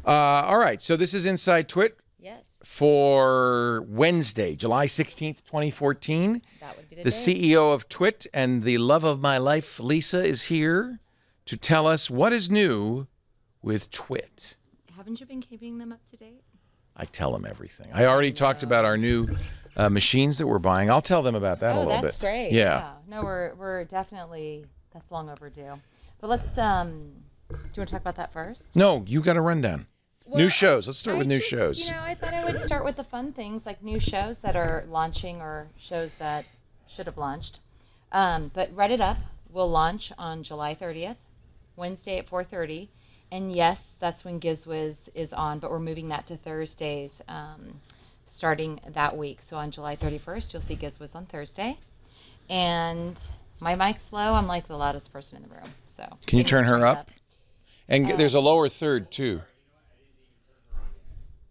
All right, so this is Inside TWiT. Yes. For Wednesday, July 16th, 2014. That would be the CEO of TWiT and the love of my life, Lisa, is here to tell us what is new with TWiT. Haven't you been keeping them up to date? I tell them everything. I already talked about our new machines that we're buying. I'll tell them about that a little bit. Oh, that's great. Yeah. No, we're definitely, that's long overdue. But let's, do you want to talk about that first? No, you got a rundown. Well, new shows. Let's start with new shows. You know, I thought I would start with the fun things, like new shows that are launching or shows that should have launched. But Read It Up will launch on July 30th, Wednesday at 4:30. And yes, that's when GizWiz is on, but we're moving that to Thursdays starting that week. So on July 31st, you'll see GizWiz on Thursday. And my mic's low. I'm like the loudest person in the room. So can you turn her up? And there's a lower third, too.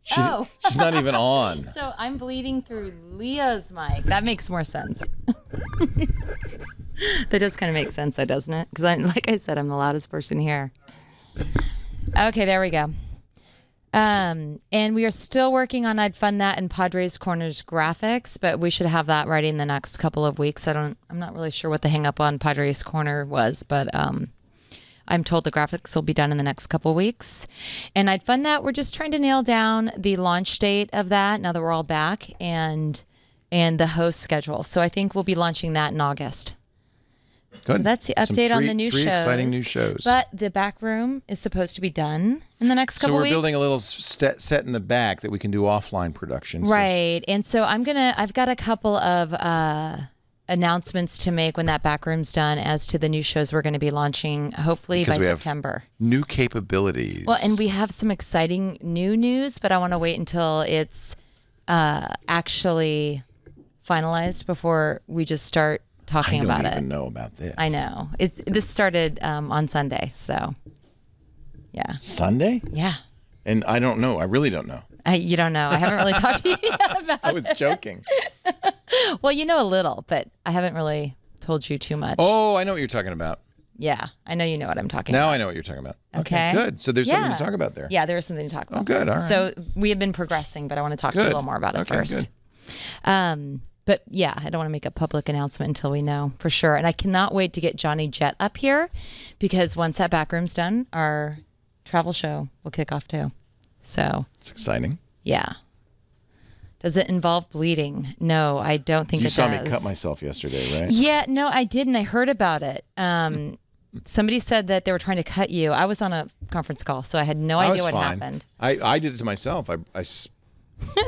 She's not even on. So I'm bleeding through Leah's mic. That makes more sense. That does kind of make sense, though, doesn't it? Because like I said, I'm the loudest person here. Okay, there we go. And we are still working on I'd Fund That and Padres Corners graphics, but we should have that ready in the next couple of weeks. I'm not really sure what the hang up on Padres Corner was, but I'm told the graphics will be done in the next couple of weeks. And I'd Fund That. We're just trying to nail down the launch date of that now that we're all back and the host schedule. So I think we'll be launching that in August. Good. So that's the update on the new shows. Three exciting new shows. But the back room is supposed to be done in the next couple weeks. So we're building a little set in the back that we can do offline productions. Right. And so I've got a couple of announcements to make when that back room's done as to the new shows we're going to be launching, hopefully by September. New capabilities. Well, and we have some exciting new news, but I want to wait until it's actually finalized before we just start talking about it. I don't even know about this. I know. This started on Sunday, so yeah. Sunday? Yeah. And I don't know. I really don't know. You don't know. I haven't really talked to you yet about it. I was joking. Well, you know a little, but I haven't really told you too much. Oh, I know what you're talking about. Yeah, I know you know what I'm talking about. Now I know what you're talking about. Okay. Good. So there's something to talk about there. Yeah, there is something to talk about. Oh, good. All right. So we have been progressing, but I want to talk to you a little more about it first. Good. But yeah, I don't want to make a public announcement until we know for sure. And I cannot wait to get Johnny Jett up here because once that back room's done, our travel show will kick off too. So it's exciting. Yeah. Does it involve bleeding? No, I don't think it does. You saw me cut myself yesterday, right? Yeah, no, I didn't. I heard about it. Somebody said that they were trying to cut you. I was on a conference call, so I had no idea what happened. I did it to myself.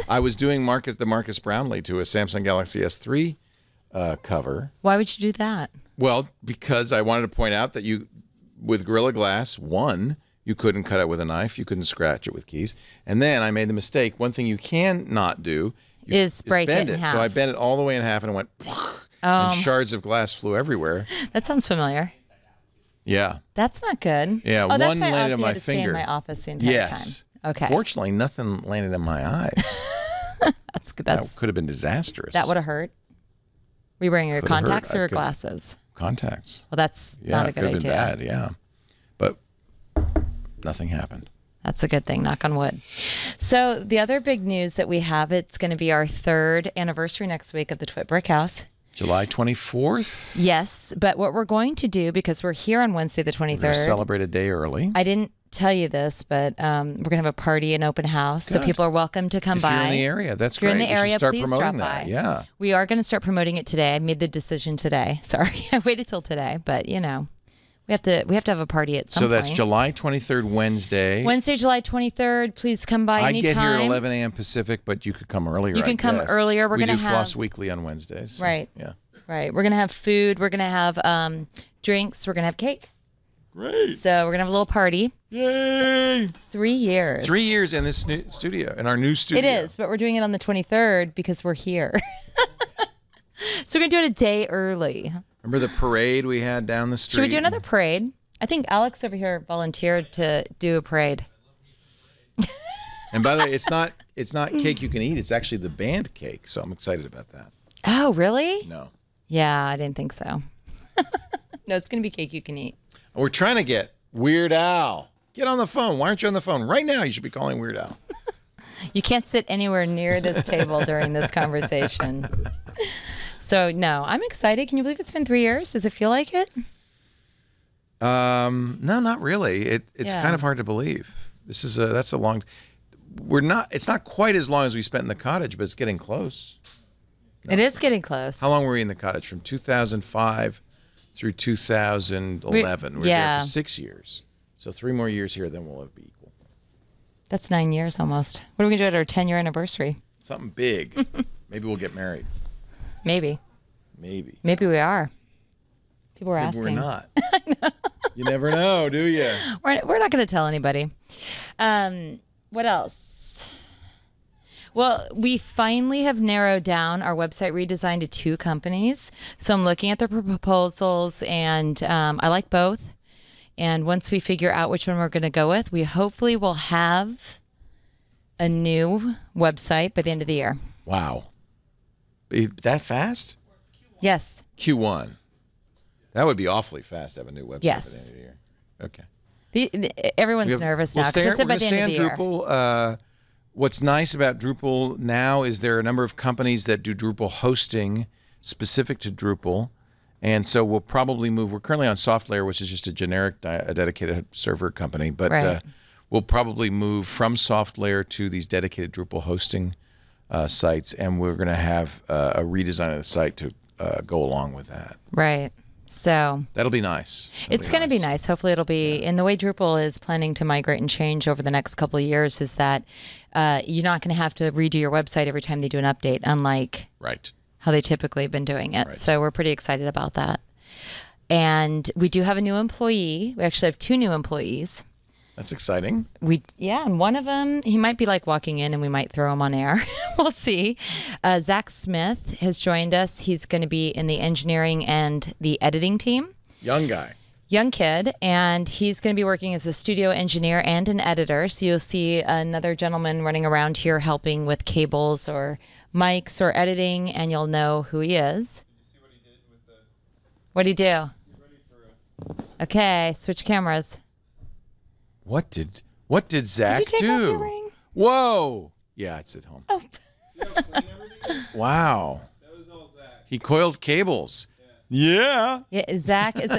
I was doing the Marcus Brownlee to a Samsung Galaxy S3 cover. Why would you do that? Well, because I wanted to point out that with Gorilla Glass 1, you couldn't cut it with a knife. You couldn't scratch it with keys. And then I made the mistake. One thing you can not do is break bend it in half. So I bent it all the way in half and it went, and shards of glass flew everywhere. That sounds familiar. Yeah. That's not good. Yeah, one landed landed on my had to finger. Stay in my office the entire time. Okay. Fortunately, nothing landed in my eyes. That's good. That could have been disastrous. That would have hurt. Were you wearing your contacts or your glasses? Contacts. Well, that's not a good idea. Could have been bad, yeah. But nothing happened. That's a good thing, knock on wood. So the other big news that we have, it's going to be our 3rd anniversary next week of the TWiT Brick House. July 24th? Yes, but what we're going to do, because we're here on Wednesday the 23rd. We're going to celebrate a day early. I didn't tell you this, but we're going to have a party, an open house. Good. So people are welcome to come by. If you're in the area, that's great. If you're in the area, start please promoting drop that. by. Yeah. We are going to start promoting it today. I made the decision today. Sorry, I waited till today, but you know, we have to have a party at some point. So that's July 23rd, Wednesday. Wednesday, July 23rd. Please come by anytime. I get here at 11 a.m. Pacific, but you could come earlier. You can come earlier. We do Floss Weekly on Wednesdays. Right. Yeah. Right. We're going to have food. We're going to have drinks. We're going to have cake. Great. So we're going to have a little party. Yay. 3 years. 3 years in this studio, in our new studio. It is, but we're doing it on the 23rd because we're here. So we're going to do it a day early. Remember the parade we had down the street? Should we do another parade? I think Alex over here volunteered to do a parade. And by the way, it's not cake you can eat. It's actually the band cake. So I'm excited about that. Oh, really? No. Yeah, I didn't think so. No, it's going to be cake you can eat. We're trying to get Weird Al Get on the phone. Why aren't you on the phone? Right now, you should be calling Weird Al. You can't sit anywhere near this table during this conversation. So, no, I'm excited. Can you believe it's been 3 years? Does it feel like it? No, not really. It's kind of hard to believe. That's a long. It's not quite as long as we spent in the cottage, but it's getting close. It is getting close. How long were we in the cottage? From 2005 through 2011. We're there for 6 years. So 3 more years here, then we'll be equal. That's 9 years almost. What are we going to do at our 10-year anniversary? Something big. Maybe we'll get married. Maybe. Maybe. Maybe we are. People are asking. Maybe we're not. I know. You never know, do you? We're not going to tell anybody. What else? Well, we finally have narrowed down our website redesign to 2 companies. So I'm looking at the proposals, and I like both. And once we figure out which one we're going to go with, we hopefully will have a new website by the end of the year. Wow. That fast? Yes. Q1. That would be awfully fast to have a new website by the end of the year. Okay. Everyone's nervous now. We're going to stay on Drupal. What's nice about Drupal now is there are a number of companies that do Drupal hosting specific to Drupal. And so we'll probably move. We're currently on SoftLayer, which is just a generic, dedicated server company. But we'll probably move from SoftLayer to these dedicated Drupal hosting sites. And we're going to have a redesign of the site to go along with that. Right. So that'll be nice. It's going to be nice. Hopefully it'll be. And the way Drupal is planning to migrate and change over the next couple of years is that you're not going to have to redo your website every time they do an update, unlike how they typically have been doing it. So we're pretty excited about that. And we do have a new employee. We actually have 2 new employees. That's exciting. And one of them, he might be like walking in and we might throw him on air. We'll see. Zack Smith has joined us. He's going to be in the engineering and the editing team. Young guy. Young kid. And he's going to be working as a studio engineer and an editor. So you'll see another gentleman running around here helping with cables or mics or editing, and you'll know who he is. Did you see what he did with the... What'd he do? Get ready for Okay, switch cameras. What did Zack Did you take do? off your ring? Whoa! Yeah, it's at home. Oh. See how clean everything is? Wow. That was all Zack. He coiled cables. Yeah. Zack is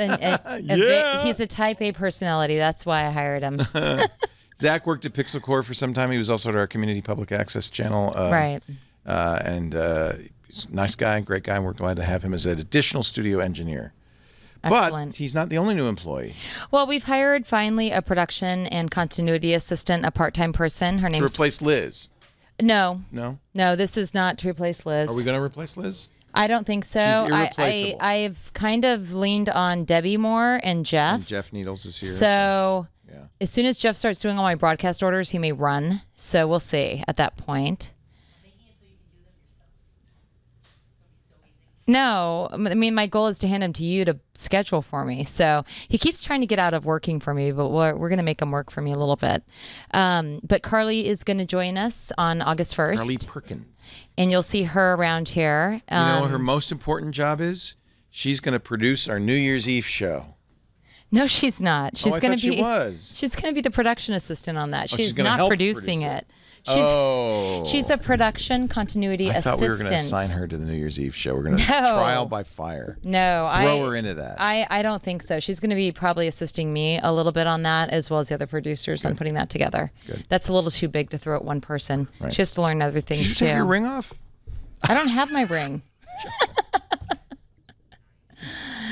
he's a type A personality. That's why I hired him. Zack worked at Pixel Core for some time. He was also at our community public access channel. Right. And he's a nice guy, great guy, and we're glad to have him as an additional studio engineer. Excellent. But he's not the only new employee. Well, we've hired finally a production and continuity assistant, a part-time person. Her name's... To replace Liz. No. No? No, this is not to replace Liz. Are we going to replace Liz? I don't think so. She's irreplaceable. I've kind of leaned on Debbie Moore and Jeff. And Jeff Needles is here. So yeah. As soon as Jeff starts doing all my broadcast orders, he may run. So we'll see at that point. No, I mean, my goal is to hand him to you to schedule for me. So he keeps trying to get out of working for me, but we're going to make him work for me a little bit. But Carly is going to join us on August 1st. Carly Perkins. And you'll see her around here. You know what her most important job is? She's going to produce our New Year's Eve show. No, she's not. She's going to be. She was. She's going to be the production assistant on that. She's not producing it. She's a production continuity assistant. I thought we were going to assign her to the New Year's Eve show. We're going to trial by fire. No, throw her into that. I don't think so. She's going to be probably assisting me a little bit on that, as well as the other producers on putting that together. Good. That's a little too big to throw at one person. Right. She has to learn other things Did you too. take your ring off? I don't have my ring.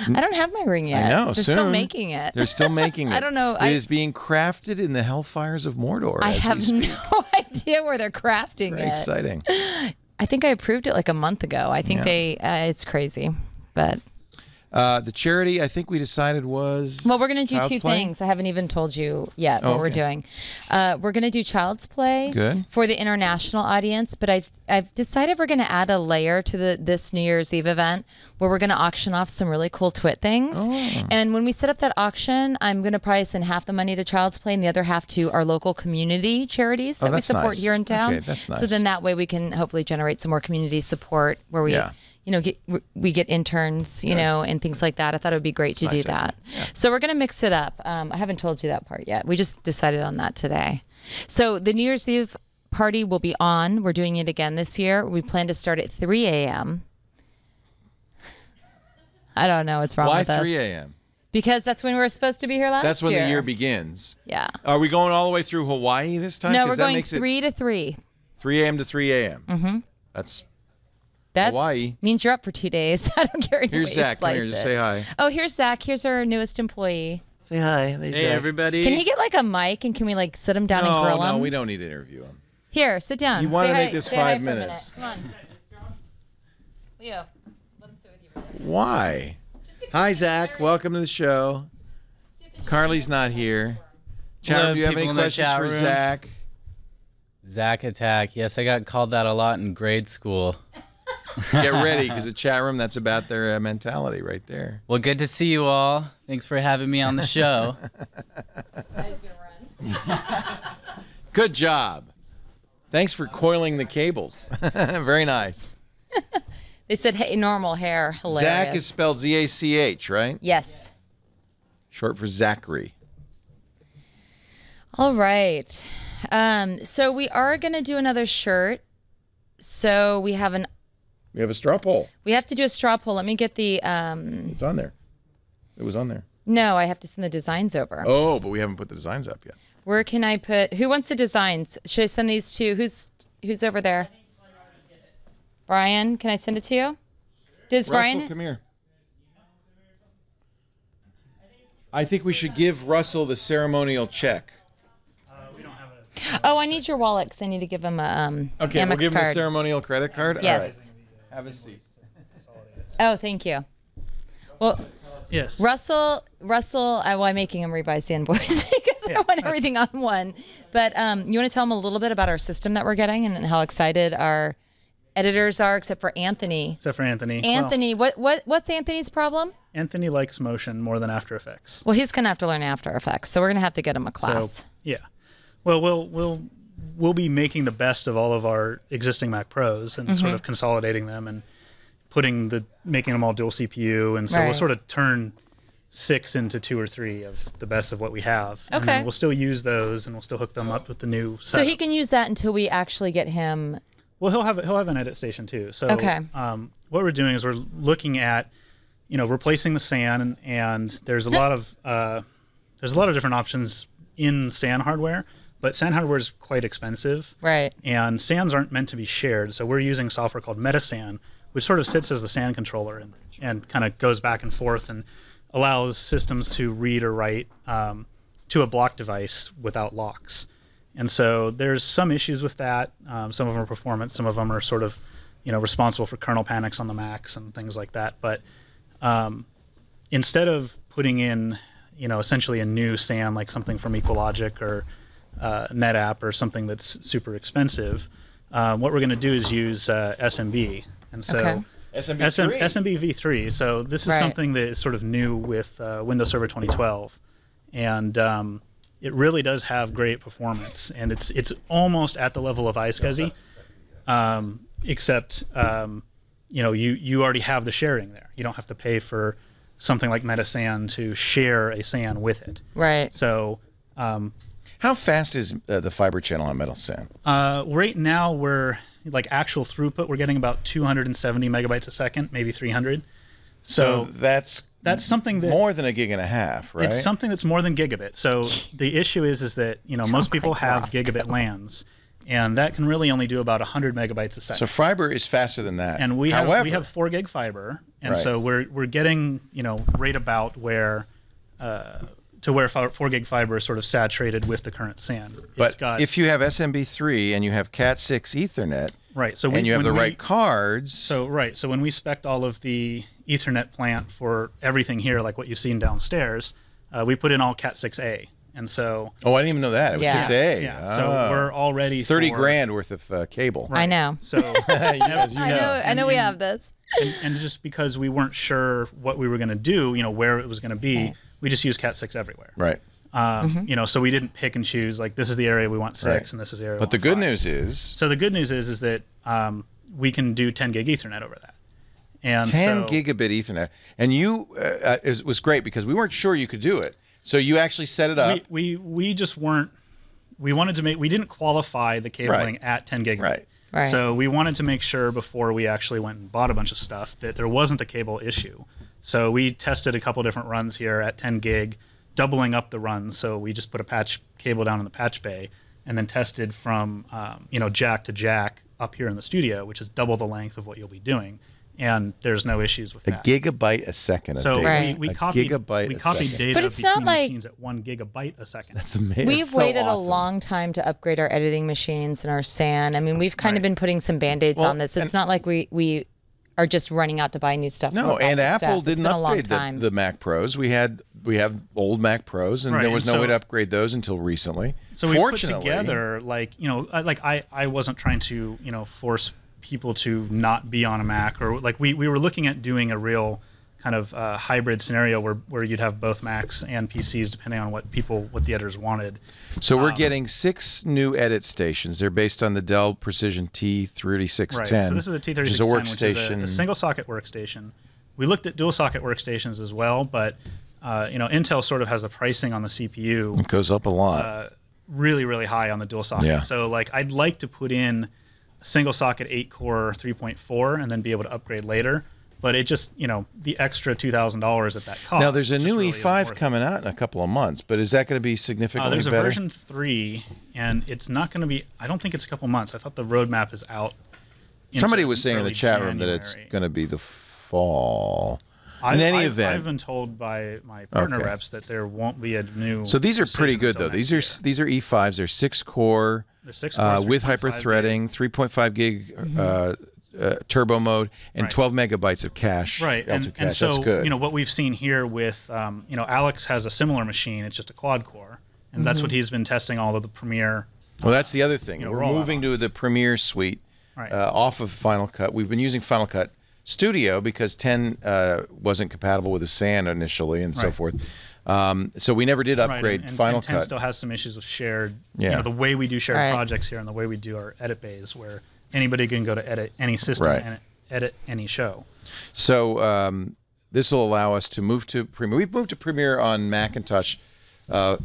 I don't have my ring yet. I know. They're soon. still making it. They're still making it. I don't know. It is being crafted in the hellfires of Mordor. I as have we speak. no idea where they're crafting Very it. exciting. I think I approved it like a month ago. I think it's crazy, but. The charity, I think we decided was. Well, we're going to do Child's two Play? things. I haven't even told you yet what we're doing. We're going to do Child's Play for the international audience, but I've decided we're going to add a layer to this New Year's Eve event where we're going to auction off some really cool TWiT things. Oh. And when we set up that auction, I'm going to probably send half the money to Child's Play and the other half to our local community charities that we support here in town. Okay, that's nice. So then that way we can hopefully generate some more community support where we we get interns, and things like that. I thought it would be great to do nice that. Yeah. So we're going to mix it up. I haven't told you that part yet. We just decided on that today. So the New Year's Eve party will be on. We're doing it again this year. We plan to start at 3 a.m. I don't know what's wrong with us. Why 3 a.m.? Because that's when we were supposed to be here last year. That's when the year begins. Yeah. Are we going all the way through Hawaii this time? No, we're going 3 to 3. 3 a.m. to 3 a.m. Mm-hmm. That's Hawaii. Means you're up for 2 days. I don't care anyway. Here's Zach. Come here. Just say hi. Oh, here's Zack. Here's our newest employee. Say hi. Hey, Zach. Everybody. Can he get like a mic and can we like sit him down and grill him? No, we don't need to interview him. Here, sit down. You want to make this 5 minutes. Come on. Leo, let him sit with you for a second. Why? Hi, Zach. Welcome to the show. Carly's not here. Chat room, do you have any questions for Zach? Zack attack. Yes, I got called that a lot in grade school. Get ready, because the chat room, that's about their mentality right there. Well, good to see you all. Thanks for having me on the show. He's gonna run. Good job. Thanks for coiling the cables. Very nice. They said, hey, normal hair. Hilarious. Zack is spelled Z-A-C-H, right? Yes. Short for Zachary. All right. So we are going to do another shirt. So we have a straw poll. We have to do a straw poll. Let me get the... It's on there. It was on there. No, I have to send the designs over. Oh, but we haven't put the designs up yet. Where can I put... Who wants the designs? Should I send these to... Who's over there? Brian, can I send it to you? Does Russell, Brian... come here. I think we should give Russell the ceremonial check. Oh, I need your wallet because I need to give him a okay, Amex we'll give him card. a ceremonial credit card? Yes. All right. Have a seat. Oh, thank you. Well, yes. Russell, I'm making him revise the invoice because I want everything on one. But you want to tell him a little bit about our system that we're getting and how excited our editors are, except for Anthony. Anthony, what's Anthony's problem? Anthony likes motion more than After Effects. Well, he's gonna have to learn After Effects, so we're gonna have to get him a class. So, yeah. Well, we'll be making the best of all of our existing Mac Pros and sort of consolidating them and making them all dual CPU, and so we'll sort of turn 6 into 2 or 3 of the best of what we have. Okay. And then we'll still use those, and we'll still hook them up with the new setup. So he can use that until we actually get him. Well, he'll have an edit station too. So what we're doing is we're looking at, replacing the SAN, and there's a lot of different options in SAN hardware, but SAN hardware is quite expensive. Right. And SANs aren't meant to be shared, so we're using software called MetaSAN, which sort of sits as the SAN controller and kind of goes back and forth and allows systems to read or write to a block device without locks. And so there's some issues with that. Some of them are performance, some of them are sort of, responsible for kernel panics on the Macs and things like that. But instead of putting in, essentially a new SAN, like something from EqualLogic or NetApp or something that's super expensive, what we're going to do is use SMB. And so SMB v3. So this is something that is sort of new with Windows Server 2012. And it really does have great performance, and it's almost at the level of iSCSI, except you already have the sharing there. You don't have to pay for something like MetaSAN to share a SAN with it. Right. So, how fast is the fiber channel on MetaSAN? Right now we're like actual throughput. We're getting about 270 megabytes a second, maybe 300. So that's something that more than a gig and a half, right? It's something that's more than gigabit. So the issue is that most people have gigabit LANs, and that can really only do about 100 megabytes a second. So fiber is faster than that. And we have 4 gig fiber, and so we're getting right about where 4 gig fiber is sort of saturated with the current SAN. But if you have SMB3 and you have Cat6 Ethernet, right? So and you have the right cards. So when we spec'd all of the Ethernet plant for everything here, like what you've seen downstairs, we put in all Cat6A, and so. Oh, I didn't even know that. It was 6A. Yeah. So we're already 30 grand worth of cable. Right. I know. So I know we have this. And just because we weren't sure what we were going to do, where it was going to be, we just used Cat6 everywhere. Right. So we didn't pick and choose, like, this is the area we want 6 and this is the area we want 5. But the good news is... So the good news is that we can do 10 gig Ethernet over that. And 10 so, gigabit Ethernet. And you, it was great because we weren't sure you could do it. So you actually set it up. We just weren't. We wanted to make. We didn't qualify the cabling at 10 gigabit. Right. Right. So we wanted to make sure before we actually went and bought a bunch of stuff that there wasn't a cable issue. So we tested a couple different runs here at 10 gig, doubling up the runs. So we just put a patch cable down in the patch bay, and then tested from jack to jack up here in the studio, which is double the length of what you'll be doing. And there's no issues with that. A gigabyte a second. So Right. we A copied gigabyte a data second. But it's between not the like- machines at 1 gigabyte a second. That's amazing. We've It's so waited awesome. a long time to upgrade our editing machines and our SAN. I mean, we've kind of Right. been putting some Band-Aids Well, on this. It's and- not like we are just running out to buy new stuff. No, We're buying and new Apple stuff. It's didn't been a long upgrade time. the Mac Pros. We have old Mac Pros, and Right, there was and no way so- to upgrade those until recently. So we put Fortunately, together, I wasn't trying to, force people to not be on a Mac, or we were looking at doing a real kind of hybrid scenario where you'd have both Macs and PCs depending on what the editors wanted. So we're getting 6 new edit stations. They're based on the Dell Precision T3610. Right. So this is a T3610, which is a which workstation. is a single socket workstation. We looked at dual socket workstations as well, but Intel sort of has the pricing on the CPU It goes up a lot. really, really high on the dual socket. Yeah. So I'd like to put in a single socket 8-core 3.4 and then be able to upgrade later. But it just, the extra $2,000 at that cost. Now there's a just new really isn't E5 worth it. coming out in a couple of months, but is that going to be significantly There's a better? version 3, and it's not going to be. I don't think it's a couple months. I thought the roadmap is out. Somebody into was saying in the early chat room that it's January. going to be the fall. In I've, any I've- event, I've been told by my partner Okay. reps that there won't be a new. so these are pretty decision good until though. next These year. are E5s. They're 6-core They're 6 cores, with 3.5 hyper threading, 3.5 gig turbo mode, and Right. 12 megabytes of cache. Right, L2 and cache. so That's good. what we've seen here with Alex has a similar machine. It's just a quad core, and that's what he's been testing all of the Premiere. Well, that's the other thing. We're rollout moving to the Premiere suite Right. off of Final Cut. We've been using Final Cut Studio because 10 wasn't compatible with the SAN initially and so Right. forth. So we never did Right, upgrade and Final 10 Cut. still has some issues with shared. Yeah. The way we do shared Right. projects here and the way we do our edit bays, where anybody can go to edit any system Right. and edit any show. So this will allow us to move to Premiere. We've moved to Premiere on Macintosh on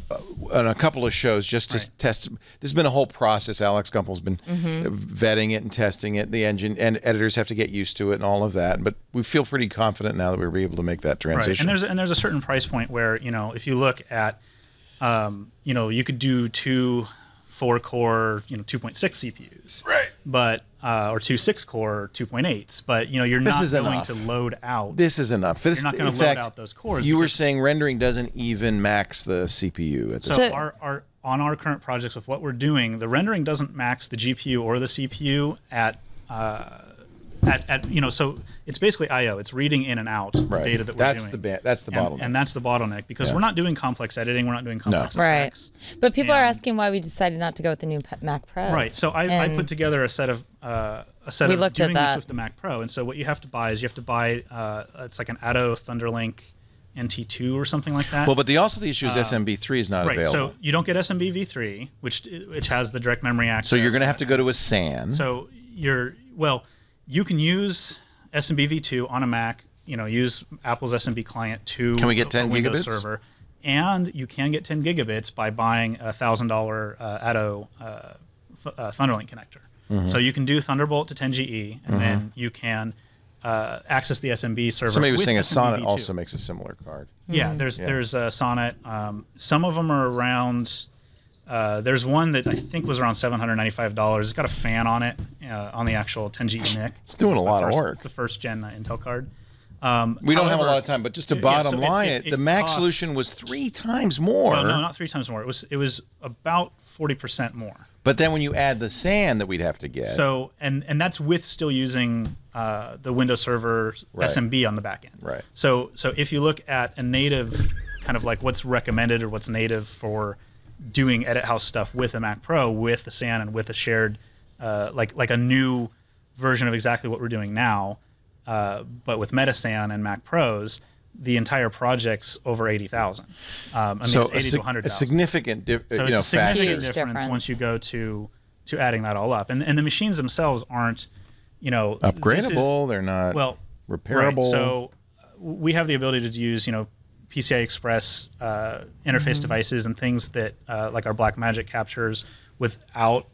a couple of shows just to Right. test. This has been a whole process. Alex Gumpel's been vetting it and testing it. The engine and editors have to get used to it and all of that. But we feel pretty confident now that we'll be able to make that Right, transition. and there's a certain price point where if you look at, you could do 2 4-core 2.6 CPUs, Right. but or 2 6-core 2.8s, but you're This not is going enough. to load out. This is enough. This, You're not gonna in load fact, out those cores You were because- saying rendering doesn't even max the CPU. At the So, So- our on our current projects with what we're doing, the rendering doesn't max the GPU or the CPU at so it's basically I/O. It's reading in and out the right. data that we're That's doing. that's the bottleneck. And that's the bottleneck because Yeah. we're not doing complex editing. We're not doing complex Right. effects. But people are And- asking why we decided not to go with the new Mac Pros. Right. So I And put together a set of We looked at doing this that. with the Mac Pro. And so what you have to buy is it's like an Atto Thunderlink NT2 or something like that. well, but also the issue is SMB3 is not right. available. So you don't get SMB v3, which has the direct memory access. So you're going to have to go to a SAN. So you can use SMB v2 on a Mac. Use Apple's SMB client to Can we get a 10 Windows gigabits? server, and you can get 10 gigabits by buying a $1,000 Atto Thunderlink connector. Mm-hmm. So you can do Thunderbolt to 10GE, and then you can access the SMB server. Somebody was with saying a SMB Sonnet v2. also makes a similar card. Yeah, there's a Sonnet. Some of them are around. There's one that I think was around $795. It's got a fan on it on the actual 10GE NIC. It's doing a lot of work. It's the first gen Intel card. We don't have a However, lot of time, but just to yeah, bottom so line it the Mac costs- solution was 3 times more. Well, no, not 3 times more. It was about 40% more. But then when you add the SAN that we'd have to get. So and that's with still using the Windows Server Right. SMB on the back end. Right. So if you look at a native kind of like what's recommended or what's native for doing edit house stuff with a Mac Pro with the SAN and with a shared like a new version of exactly what we're doing now, but with MetaSAN and Mac Pros, the entire project's over 80,000. I mean, so it's 80 to a 100,000. significant So it's a factor. significant Huge difference difference. once you go to adding that all up. And the machines themselves aren't, this is- Upgradable, they're not. well, repairable. Right. So we have the ability to use, PCI Express interface devices and things that like our Blackmagic captures without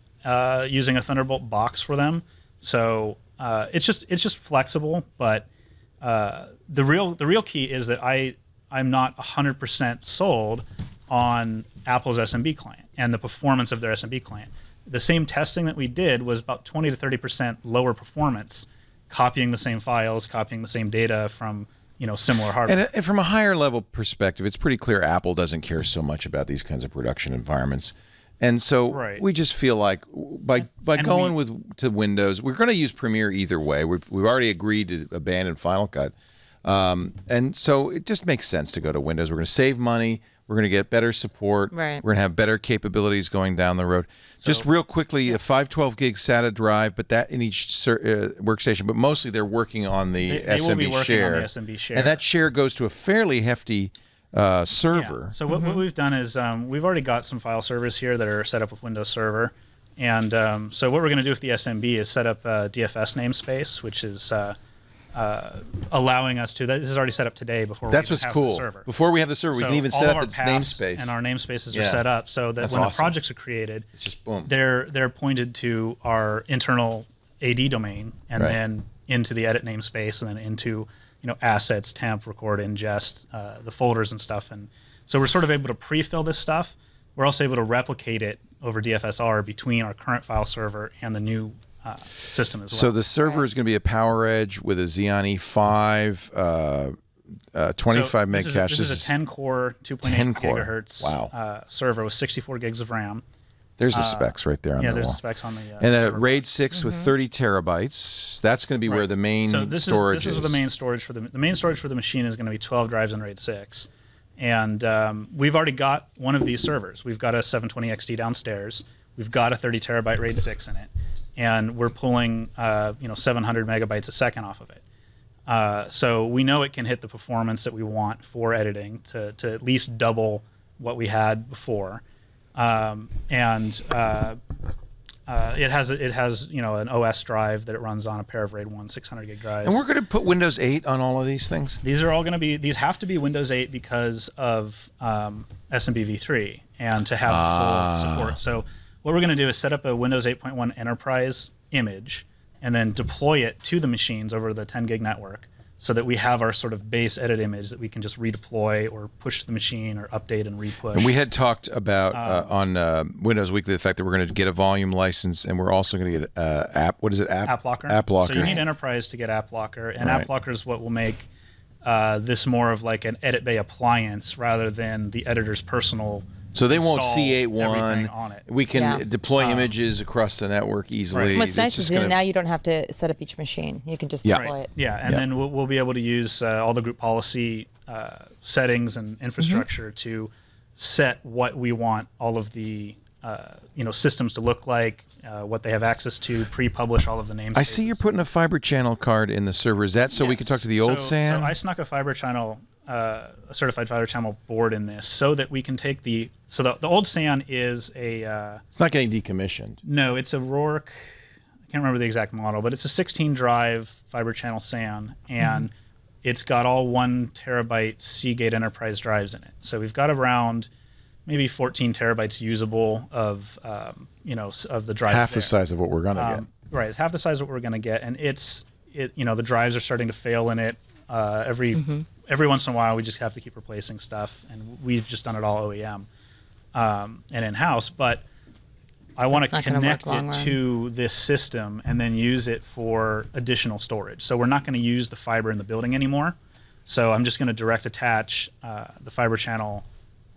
using a Thunderbolt box for them. So it's just flexible, but the real key is that I'm not 100% sold on Apple's SMB client and the performance of their SMB client. The same testing that we did was about 20 to 30% lower performance, copying the same files, copying the same data from similar hardware. And from a higher level perspective, it's pretty clear Apple doesn't care so much about these kinds of production environments. And so we just feel like by going to Windows, we're going to use Premiere either way. We've already agreed to abandon Final Cut. And so it just makes sense to go to Windows. We're going to save money. We're going to get better support. Right. We're going to have better capabilities going down the road. So, just real quickly, a 512 gig SATA drive, but that in each workstation. But mostly they're working on the they SMB will be working share. on the SMB share. And that share goes to a fairly hefty server. Yeah. So what we've done is we've already got some file servers here that are set up with Windows Server. And so what we're going to do with the SMB is set up a DFS namespace, which is allowing us to. This is already set up today before That's we what's have cool. the server. Before we have the server, we So can even all set of up our the paths namespace. and our namespaces are Yeah. set up so that That's when awesome. the projects are created, It's just boom. they're pointed to our internal AD domain and Right. then into the edit namespace and then into assets, temp, record, ingest, the folders and stuff. And so we're sort of able to pre-fill this stuff. We're also able to replicate it over DFSR between our current file server and the new system as well. So the server is going to be a PowerEdge with a Xeon E5, 25 meg cache. This is a 10-core, 2.8 gigahertz server with 64 gigs of RAM. There's the specs right there on the wall. there's the specs on the and a server. RAID 6 with 30 terabytes. That's going to be where the main storage is. This is the main storage for the main storage for the machine is going to be 12 drives in RAID 6. And we've already got one of these servers. We've got a 720 XT downstairs. We've got a 30 terabyte RAID 6 in it, and we're pulling 700 megabytes a second off of it. So we know it can hit the performance that we want for editing to at least double what we had before. It has an OS drive that it runs on, a pair of RAID 1 600 gig drives. And we're going to put Windows 8 on all of these things? These have to be Windows 8 because of SMB v3 and to have full support. So what we're going to do is set up a Windows 8.1 Enterprise image and then deploy it to the machines over the 10 gig network so that we have our sort of base edit image that we can just redeploy or push to the machine or update and re-push. And we had talked about on Windows Weekly the fact that we're going to get a volume license, and we're also going to get app. What is it? App Locker. App Locker. So you need Enterprise to get App Locker, and App Locker is what will make this more of like an Edit Bay appliance rather than the editor's personal. So they won't install everything C81. on it. We can deploy images across the network easily. Right. What's nice is that now you don't have to set up each machine. You can just deploy it. Yeah, and then we'll be able to use all the group policy settings and infrastructure to set what we want all of the systems to look like, what they have access to, pre-publish all of the names. I see you're putting a fiber channel card in the server. Is that so we can talk to the old SAN? So I snuck a fiber channel, a certified fiber channel board in this so that we can take the old SAN is a it's not getting decommissioned. No, it's a Rourke. I can't remember the exact model, but it's a 16 drive fiber channel SAN, and it's got all 1 terabyte Seagate Enterprise drives in it. So we've got around maybe 14 terabytes usable of of the drives. Half the size of what we're gonna get. Right, it's half the size of what we're gonna get, and the drives are starting to fail in it every once in a while. We just have to keep replacing stuff, and we've just done it all OEM and in-house. But I want to connect it to this system and then use it for additional storage. So we're not going to use the fiber in the building anymore. So I'm just going to direct attach the fiber channel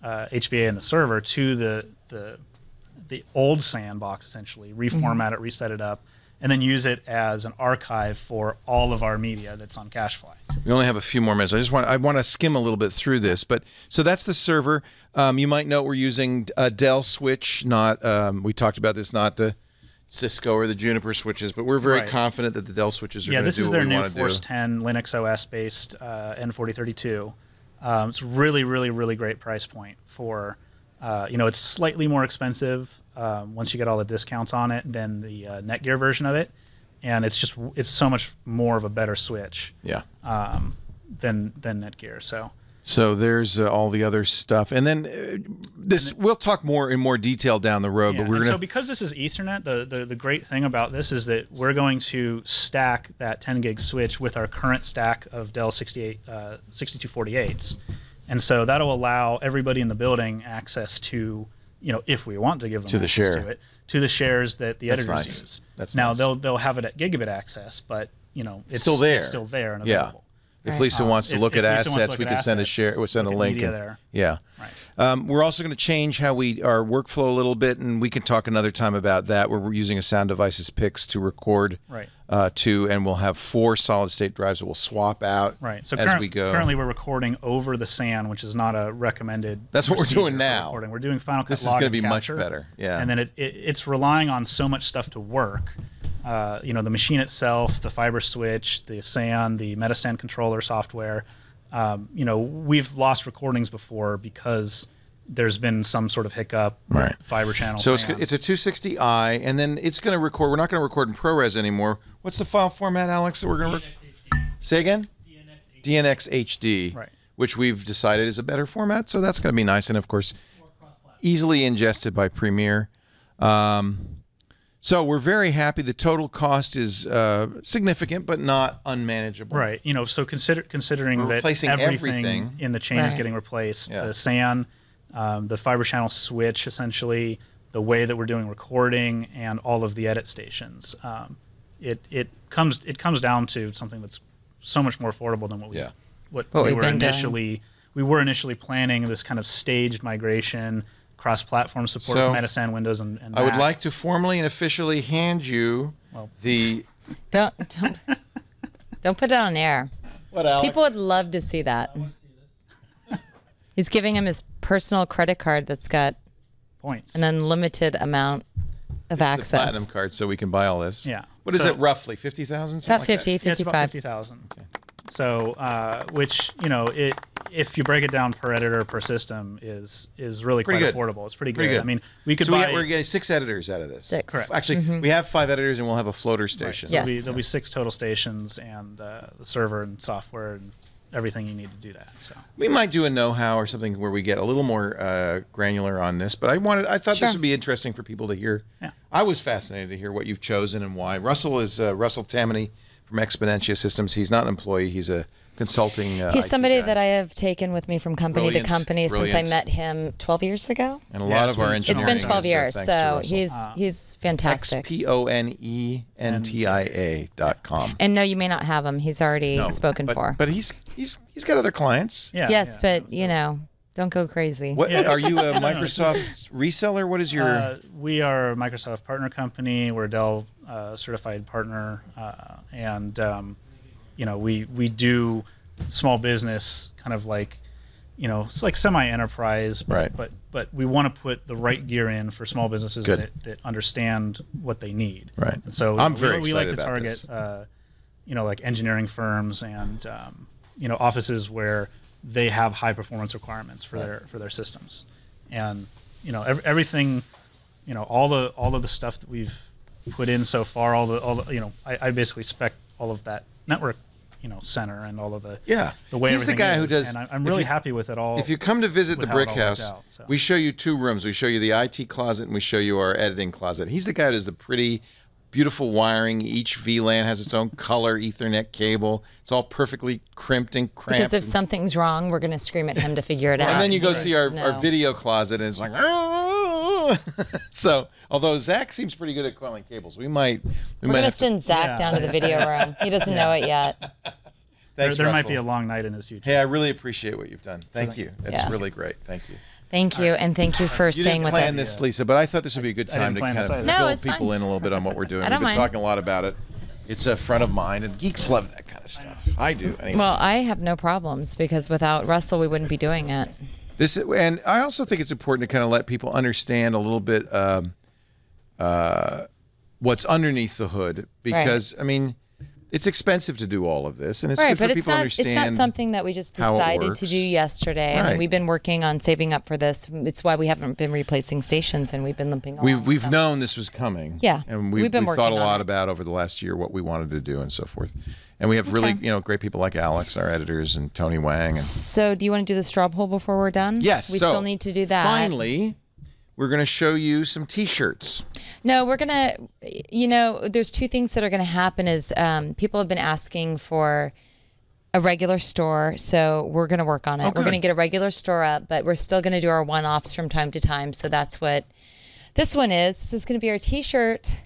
HBA in the server to the old sandbox, essentially, reformat it, reset it up, and then use it as an archive for all of our media that's on CacheFly. We only have a few more minutes. I want to skim a little bit through this, but so that's the server. You might note we're using a Dell switch, not we talked about this, not the Cisco or the Juniper switches, but we're very confident that the Dell switches are going to do what we want to do. Yeah, this is their new Force 10 Linux OS based N4032. It's really, really, really great price point for. It's slightly more expensive once you get all the discounts on it than the Netgear version of it, and it's so much more of a better switch. Yeah. Than Netgear. So there's all the other stuff, and then we'll talk in more detail down the road. Yeah, but we're gonna. So because this is Ethernet, the great thing about this is that we're going to stack that 10 gig switch with our current stack of Dell 6248s, and so that'll allow everybody in the building access to, if we want to give them access to the shares that the editors use. That's now nice. they'll have it at gigabit access, but it's still there. It's still there and available. If Lisa wants to look at assets, we can send a link. Media there. Yeah. Right. We're also going to change our workflow a little bit, and we can talk another time about that. We're using a Sound Devices PICs to record to, and we'll have 4 solid-state drives that we'll swap out So as we go. Currently, we're recording over the SAN, which is not a recommended. That's what we're doing now. We're doing Final Cut. This is going to be much better. Yeah. And then it's relying on so much stuff to work. The machine itself, the fiber switch, the SAN, the MetaSAN controller software. We've lost recordings before because there's been some sort of hiccup with fiber channel. So it's a 260i, and then it's going to record. We're not going to record in ProRes anymore. What's the file format, Alex, that we're going to say again? DNX HD, which we've decided is a better format. So that's going to be nice, and of course, easily ingested by Premiere. So we're very happy. The total cost is significant, but not unmanageable. Right. So considering that everything in the chain is getting replaced, the SAN, the fiber channel switch, essentially, the way that we're doing recording, and all of the edit stations, it comes down to something that's so much more affordable than what we were initially. We were initially planning this kind of staged migration. Cross-platform support for MetaSAN Windows and Mac. I would like to formally and officially hand you the. Don't put it on air. What, Alex? People would love to see that. He's giving him his personal credit card that's got points, an unlimited amount of access. The platinum card, so we can buy all this. Yeah. What is it roughly? 50,000? About 50, 55. It's about 50,000. Okay. So, which if you break it down per editor per system, is really quite affordable. It's pretty good. I mean, we could buy. We're getting 6 editors out of this. 6. Correct. Actually, we have 5 editors, and we'll have a floater station. Yes. There'll be 6 total stations, and the server and software and everything you need to do that. So we might do a know-how or something where we get a little more granular on this. But I thought this would be interesting for people to hear. Yeah. I was fascinated to hear what you've chosen and why. Russell is Russell Tammany from Exponentia Systems. He's not an employee. He's a consulting. He's somebody guy that I have taken with me from company to company since I met him 12 years ago. And a lot of our engineering. It's been 12 years, so he's fantastic. XPONENTIA.com. And no, you may not have him. He's already spoken for. But he's got other clients. Yeah. Yes, but don't go crazy. What are you, a Microsoft reseller? What is your? We are a Microsoft partner company. We're a Dell certified partner, and we do small business, kind of like, it's like semi-enterprise, but we want to put the right gear in for small businesses that understand what they need. Right. And so I'm very excited we like to about target, this. like engineering firms and offices where they have high performance requirements for their systems, and everything, all of the stuff that we've put in so far, all the I basically spec all of that network center and all of the way he's the guy who does, and I'm really happy with it all. If you come to visit the Brick House, so. we show you 2 rooms. We show you the IT closet and we show you our editing closet. He's the guy who does the pretty, beautiful wiring. Each VLAN has its own color Ethernet cable. It's all perfectly crimped and cramped. Because if something's wrong, we're going to scream at him to figure it out. And then you go see our video closet, and it's like, so, although Zack seems pretty good at calling cables, we might we're going to send Zack down to the video room. He doesn't know it yet. Thanks, there Russell. might be a long night in his future. Hey, I really appreciate what you've done. Thank you. It's really great. Thank you. Thank you, and thank you for staying with us. You didn't plan this, Lisa, but I thought this would be a good time to kind of fill people in a little bit on what we're doing. We've been talking a lot about it. It's a friend of mine, and geeks love that kind of stuff. I do. Anyway. Well, I have no problems because without Russell, we wouldn't be doing it. And I also think it's important to kind of let people understand a little bit what's underneath the hood, because I mean, it's expensive to do all of this, and it's Right, good for but people to understand. it's not something that we just how it decided works. to do yesterday. I Right. mean, we've been working on saving up for this. It's why we haven't been replacing stations, and we've been limping along. We've known this was coming. Yeah, and we've been thought working a on lot it. about over the last year what we wanted to do and so forth. And we have really great people like Alex, our editors, and Tony Wang. And So, do you want to do the straw poll before we're done? yes, we so still need to do that. Finally, we're going to show you some T-shirts. No, we're gonna. There's two things that are gonna happen. Is people have been asking for a regular store, so we're gonna work on it. We're good. gonna get a regular store up, but we're still gonna do our one-offs from time to time. So that's what this one is. This is gonna be our T-shirt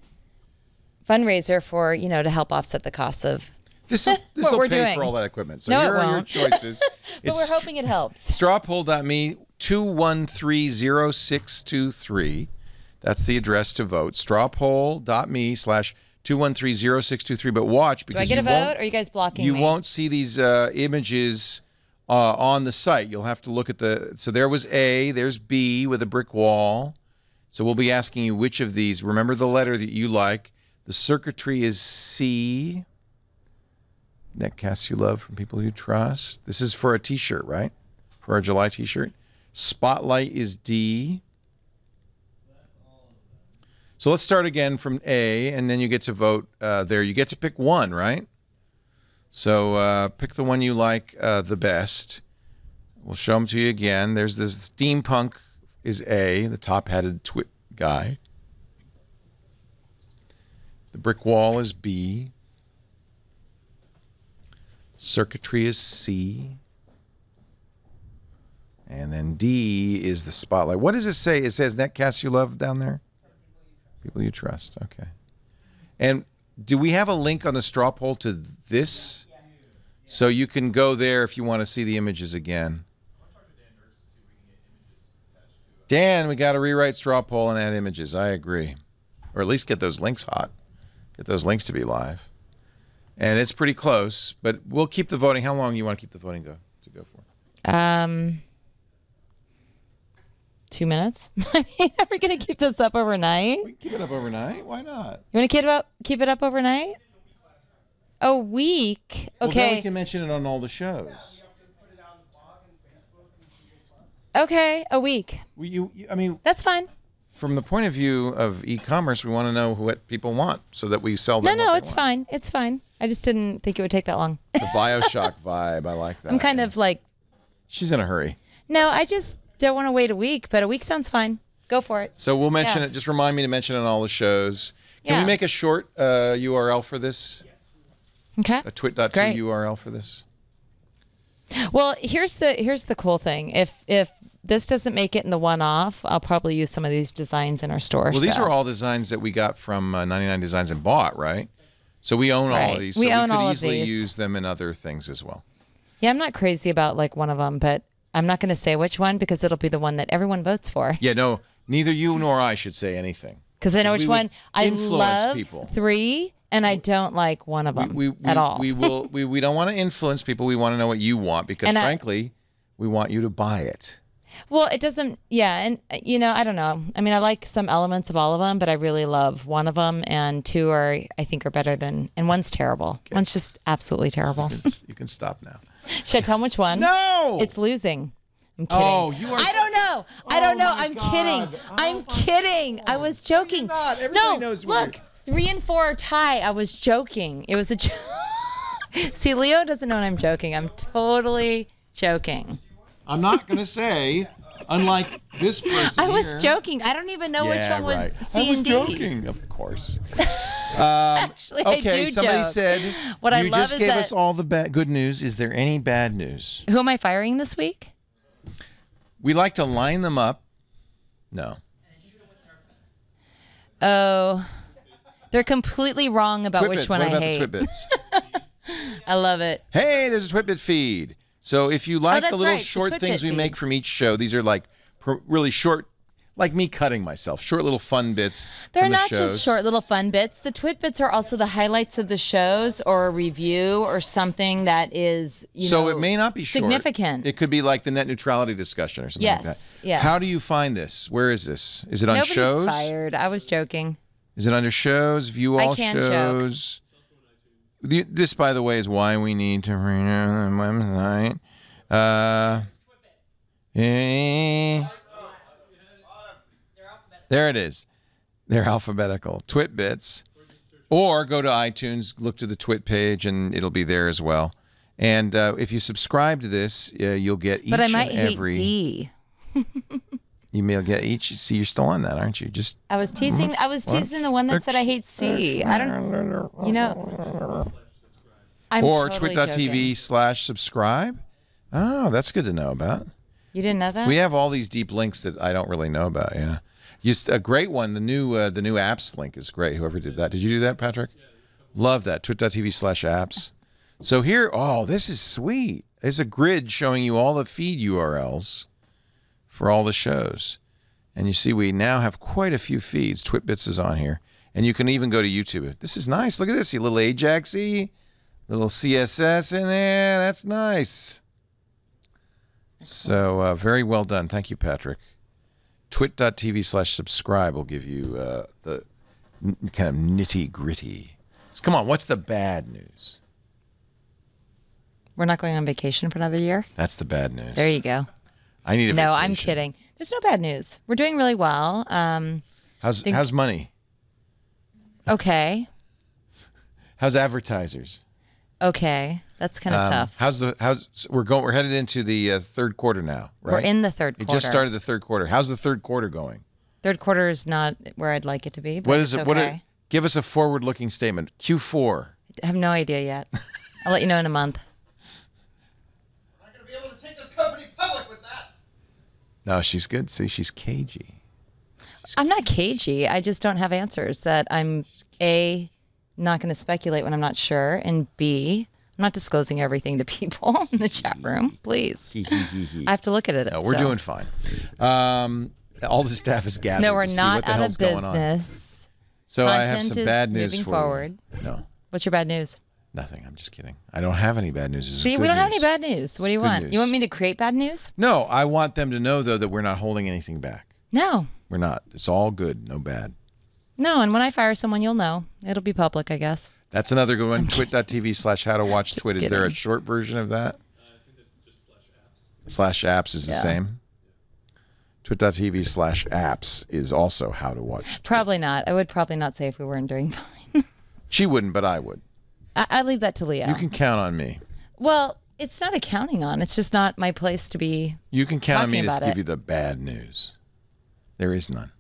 fundraiser for to help offset the costs of. This will we're pay doing. for all that equipment. So No, it here are your won't. choices. But we're hoping it helps. Strawpoll.me 2130623. That's the address to vote. Strawpoll.me/2130623. But watch, Do because I get a you won't- vote, or are you guys blocking you me? won't see these images on the site. You'll have to look at the. So there was A. There's B with a brick wall. So we'll be asking you which of these. Remember the letter that you like. The circuitry is C. Netcasts you love from people you trust. This is for a T-shirt, right? For our July T-shirt. Spotlight is D. So let's start again from A, and then you get to vote there. You get to pick one, right? So pick the one you like the best. We'll show them to you again. There's this steampunk is A, the top-hatted twit guy. The brick wall is B. Circuitry is C. And then D is the spotlight. What does it say? It says Netcasts you love down there? People you trust. Okay. And do we have a link on the straw poll to this? So you can go there if you want to see the images again. Dan, we got to rewrite straw poll and add images. I agree. Or at least get those links hot. Get those links to be live. And it's pretty close, but we'll keep the voting. How long do you want to keep the voting go for? 2 minutes. I mean, are we gonna keep this up overnight? We can keep it up overnight. Why not? You want to keep it up overnight? A week. Well, then Okay. we can mention it on all the shows. Okay. A week. I mean, That's fine. from the point of view of e-commerce, we want to know what people want so that we sell them. No, what they it's want. fine. It's fine. I just didn't think it would take that long. The BioShock vibe. I like that. I'm kind of like, She's in a hurry. no, I just don't want to wait a week, but a week sounds fine. Go for it. So we'll mention Yeah. it. Just remind me to mention it on all the shows. Can we Yeah. make a short URL for this? Okay. A twit.to Great. URL for this? Well, here's the cool thing. If this doesn't make it in the one-off, I'll probably use some of these designs in our store. Well, these so. are all designs that we got from 99 Designs and bought, right? So we own all Right. of these. We so own we could all of easily these. use them in other things as well. Yeah, I'm not crazy about like one of them, but I'm not going to say which one because it'll be the one that everyone votes for. Yeah, no, neither you nor I should say anything. Because I know 'Cause which we would one I influence love people. 3, and I don't like one of them at all. We don't want to influence people. We want to know what you want because, And frankly, we want you to buy it. Well, it doesn't. Yeah, and I don't know. I mean, I like some elements of all of them, but I really love one of them, and 2 I think are better than, and one's terrible. Okay. One's just absolutely terrible. You can stop now. Should I tell them which one? No, It's losing. I'm kidding. Oh, you are. I don't know. I don't know. my I'm God. kidding. Oh I'm my kidding. I was joking. not. Everybody knows we're- look, 3 and 4 are tie. I was joking. It was a joke. See, Leo doesn't know when I'm joking. I'm totally joking. I'm not going to say, unlike this person I was here. joking. I don't even know which Yeah, one was right. C I was and D. joking, of course. Actually, I Okay, do somebody joke. said What I you love just is gave that- us all the good news. Is there any bad news? Who am I firing this week? We like to line them up. No. Oh, they're completely wrong about which Twitbits. one What I about hate. the Twitbits? I love it. Hey, there's a Twitbit feed. So if you like the that's little right, the short Twitbit things we feed. make from each show, these are like really short, like me cutting myself, short little fun bits. They're from the not shows. just short little fun bits. The Twit bits are also the highlights of the shows or a review or something that is, So it may not be short. significant. It could be like the net neutrality discussion or something like that. Yes, yes. How do you find this? Where is this? Is it on Nobody's shows? fired. I was joking. Is it under shows? View all I can't joke. shows. This, by the way, is why we need to read the website. There it is. They're alphabetical. TWiT Bits. Or go to iTunes, look to the TWiT page, and it'll be there as well. And if you subscribe to this, you'll get each But I might and hate every. D. You may get each. See, you're still on that, aren't you? Just I was teasing the one that said I hate C. I don't. You know. I'm or totally joking. twit.tv/subscribe. Oh, that's good to know about. You didn't know that? We have all these deep links that I don't really know about. Yeah, just a great one. The new apps link is great. Whoever did that, did you do that, Patrick? Love that. twit.tv/apps. So here, oh, this is sweet. There's a grid showing you all the feed URLs for all the shows, and you see we now have quite a few feeds. TwitBits is on here, and you can even go to YouTube. This is nice. Look at this. You little Ajaxy, little CSS in there. That's nice. So very well done. Thank you, Patrick. Twit.tv/subscribe will give you the kind of nitty gritty. So come on, what's the bad news? We're not going on vacation for another year? That's the bad news. There you go. I need a No, vacation. I'm kidding. There's no bad news. We're doing really well. How's money? Okay. How's advertisers? Okay. That's kind of tough. We're headed into the third quarter now, right? We're in the third quarter. It just started the third quarter. How's the third quarter going? Third quarter is not where I'd like it to be, but What is it's it? okay. Give us a forward-looking statement. Q4. I have no idea yet. I'll let you know in a month. We're not going to be able to take this company public with that. No, she's good. See, she's cagey. I'm not cagey. I just don't have answers that I'm A, not going to speculate when I'm not sure, and B, I'm not disclosing everything to people in the chat room. Please. I have to look at it. No, we're doing fine. All the staff is gathered. No, we're to see not what the out hell's of going on. business. So I have Content some is bad news moving for forward. you. No, What's your bad news? nothing. I'm just kidding. I don't have any bad news. This is See, good we don't have news. any bad news. What do you Good want? news. You want me to create bad news? No, I want them to know, though, that we're not holding anything back. No. We're not. It's all good. No bad. No, and when I fire someone, you'll know. It'll be public, I guess. That's another good one. Twit.tv/howtowatchtwit. Is there a kidding. short version of that? I think it's just /apps. /apps is the Yeah. same. Twit.tv/apps is also how to watch. Probably not. I would probably not say if we weren't doing fine. She wouldn't, but I would. I leave that to Leo. You can count on me. Well, it's not a counting on. It's just not my place to be. You can count on me Talking to about give it. you the bad news. There is none.